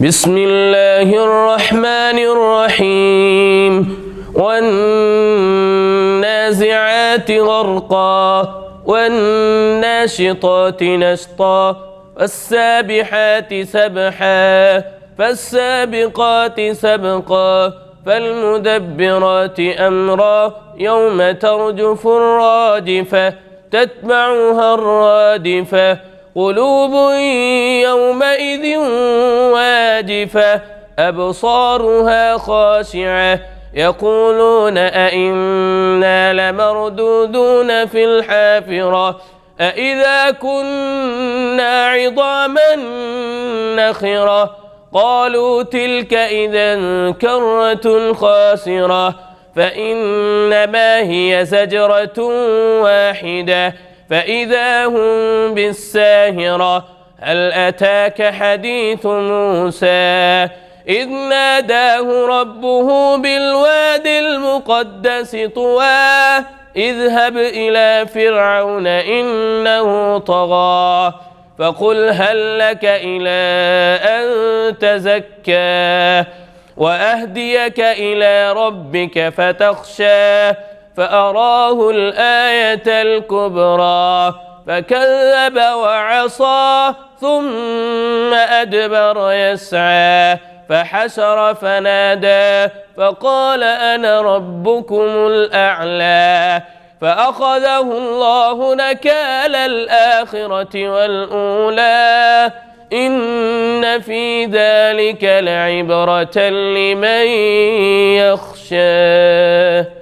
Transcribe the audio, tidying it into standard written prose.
بسم الله الرحمن الرحيم والنازعات غرقا والناشطات نشطا والسابحات سبحا فالسابقات سبقا فالمدبرات أمرا يوم ترجف الراجفة تتبعها الرادفة قلوب يومئذ واجفة أبصارها خاشعة يقولون أئنا لمردودون في الحافرة أئذا كنا عظاما نخرة قالوا تلك إذا كرة خاسرة فإنما هي زجرة واحدة فإذا هم بالساهرة هل أتاك حديث موسى إذ ناداه ربه بالواد المقدس طوى اذهب إلى فرعون إنه طغى فقل هل لك إلى أن تزكى وأهديك إلى ربك فتخشى فأراه الآية الكبرى فكذب وعصى ثم أدبر يسعى فحشر فنادى فقال أنا ربكم الأعلى فأخذه الله نكال الآخرة والأولى إن في ذلك لعبرة لمن يخشى.